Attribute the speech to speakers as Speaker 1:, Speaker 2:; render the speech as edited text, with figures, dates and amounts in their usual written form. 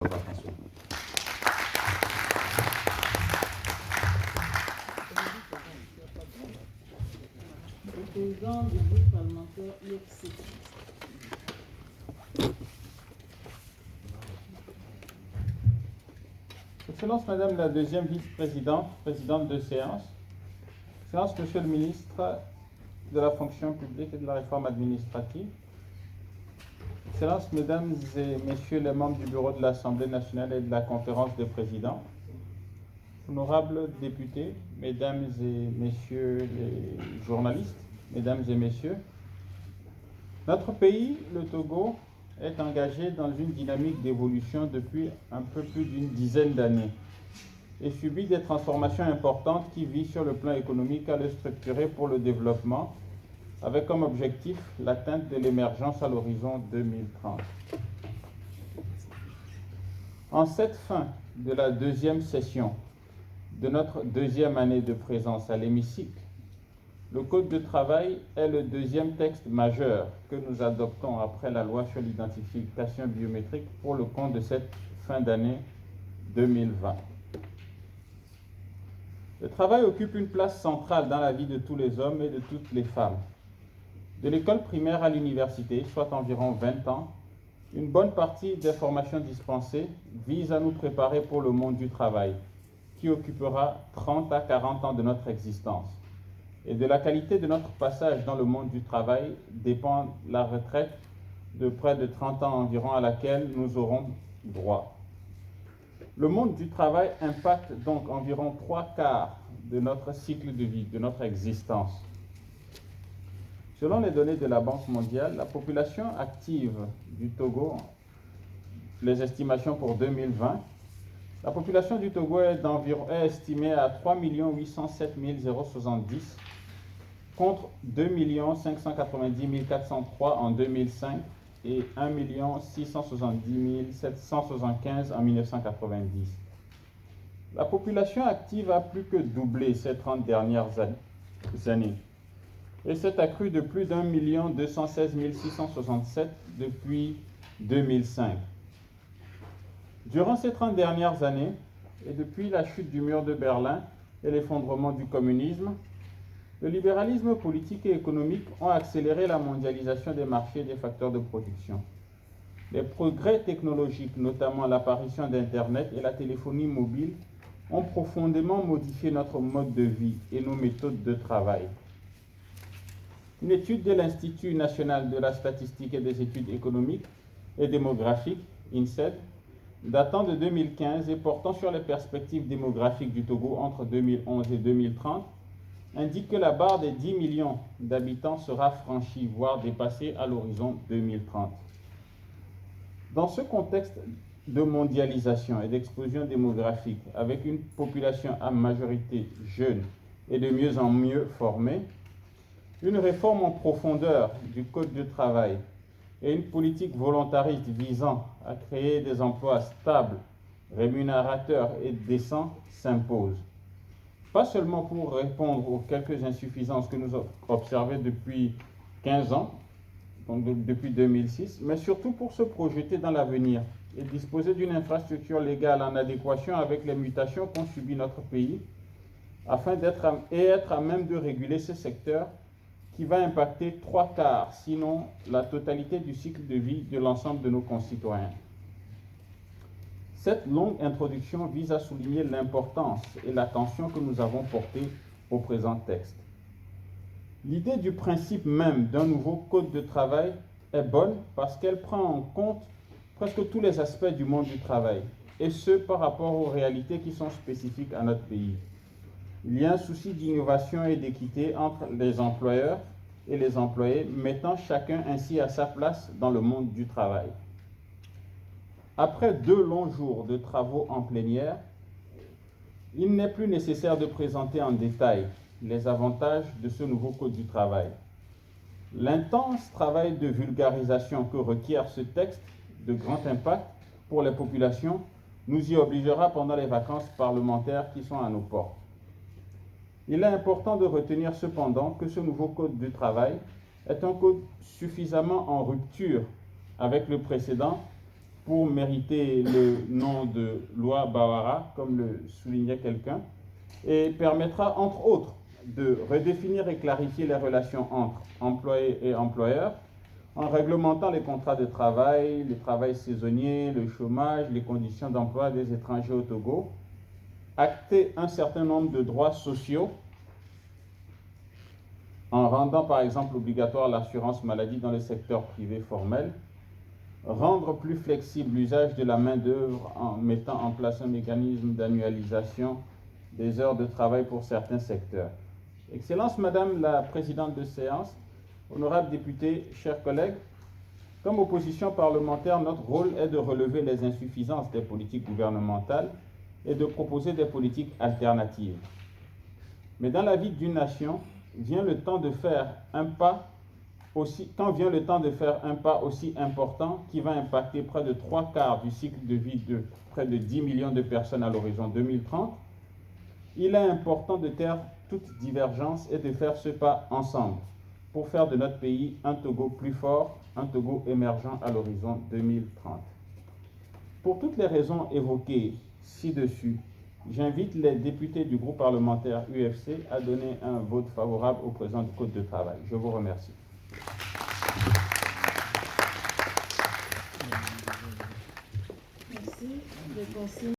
Speaker 1: Attention.
Speaker 2: Le président du groupe parlementaire IFC.
Speaker 3: Excellence Madame la deuxième vice-présidente, présidente de séance, Excellence Monsieur le ministre de la fonction publique et de la réforme administrative, Excellences Mesdames et Messieurs les membres du bureau de l'Assemblée nationale et de la conférence des présidents, honorables députés, Mesdames et Messieurs les journalistes, Mesdames et Messieurs, notre pays, le Togo, est engagé dans une dynamique d'évolution depuis un peu plus d'une dizaine d'années et subit des transformations importantes qui visent sur le plan économique à le structurer pour le développement, avec comme objectif l'atteinte de l'émergence à l'horizon 2030. En cette fin de la deuxième session de notre deuxième année de présence à l'hémicycle, le Code de travail est le deuxième texte majeur que nous adoptons après la loi sur l'identification biométrique pour le compte de cette fin d'année 2020. Le travail occupe une place centrale dans la vie de tous les hommes et de toutes les femmes. De l'école primaire à l'université, soit environ 20 ans, une bonne partie des formations dispensées vise à nous préparer pour le monde du travail, qui occupera 30 à 40 ans de notre existence. Et de la qualité de notre passage dans le monde du travail dépend la retraite de près de 30 ans environ à laquelle nous aurons droit. Le monde du travail impacte donc environ 3/4 de notre cycle de vie, de notre existence. Selon les données de la Banque mondiale, la population active du Togo, les estimations pour 2020, la population du Togo est estimée à 3 807 070 contre 2 590 403 en 2005 et 1 670 775 en 1990. La population active a plus que doublé ces 30 dernières années et s'est accrue de plus d'1 216 667 depuis 2005. Durant ces 30 dernières années, et depuis la chute du mur de Berlin et l'effondrement du communisme, le libéralisme politique et économique ont accéléré la mondialisation des marchés et des facteurs de production. Les progrès technologiques, notamment l'apparition d'Internet et la téléphonie mobile, ont profondément modifié notre mode de vie et nos méthodes de travail. Une étude de l'Institut national de la statistique et des études économiques et démographiques, INSEAD, datant de 2015 et portant sur les perspectives démographiques du Togo entre 2011 et 2030, indique que la barre des 10 millions d'habitants sera franchie, voire dépassée à l'horizon 2030. Dans ce contexte de mondialisation et d'explosion démographique, avec une population à majorité jeune et de mieux en mieux formée, une réforme en profondeur du Code du travail et une politique volontariste visant à créer des emplois stables, rémunérateurs et décents s'imposent. Pas seulement pour répondre aux quelques insuffisances que nous avons observées depuis 15 ans, donc depuis 2006, mais surtout pour se projeter dans l'avenir et disposer d'une infrastructure légale en adéquation avec les mutations qu'ont subi notre pays, afin d'être à même de réguler ce secteur qui va impacter 3/4, sinon la totalité du cycle de vie de l'ensemble de nos concitoyens. Cette longue introduction vise à souligner l'importance et l'attention que nous avons portée au présent texte. L'idée du principe même d'un nouveau code de travail est bonne parce qu'elle prend en compte presque tous les aspects du monde du travail, et ce par rapport aux réalités qui sont spécifiques à notre pays. Il y a un souci d'innovation et d'équité entre les employeurs et les employés, mettant chacun ainsi à sa place dans le monde du travail. Après 2 longs jours de travaux en plénière, il n'est plus nécessaire de présenter en détail les avantages de ce nouveau Code du travail. L'intense travail de vulgarisation que requiert ce texte de grand impact pour les populations nous y obligera pendant les vacances parlementaires qui sont à nos portes. Il est important de retenir cependant que ce nouveau Code du travail est un code suffisamment en rupture avec le précédent pour mériter le nom de loi Bawara, comme le soulignait quelqu'un, et permettra entre autres de redéfinir et clarifier les relations entre employés et employeurs, en réglementant les contrats de travail, le travail saisonnier, le chômage, les conditions d'emploi des étrangers au Togo, acter un certain nombre de droits sociaux, en rendant par exemple obligatoire l'assurance maladie dans le secteur privé formel, rendre plus flexible l'usage de la main-d'œuvre en mettant en place un mécanisme d'annualisation des heures de travail pour certains secteurs. Excellence Madame la Présidente de séance, honorables députés, chers collègues, comme opposition parlementaire, notre rôle est de relever les insuffisances des politiques gouvernementales et de proposer des politiques alternatives. Mais dans la vie d'une nation, vient le temps de faire un pas aussi important qui va impacter près de 3/4 du cycle de vie de près de 10 millions de personnes à l'horizon 2030, il est important de taire toute divergence et de faire ce pas ensemble pour faire de notre pays un Togo plus fort, un Togo émergent à l'horizon 2030. Pour toutes les raisons évoquées ci-dessus, j'invite les députés du groupe parlementaire UFC à donner un vote favorable au présent du Code de travail. Je vous remercie.
Speaker 2: Merci. Je consigne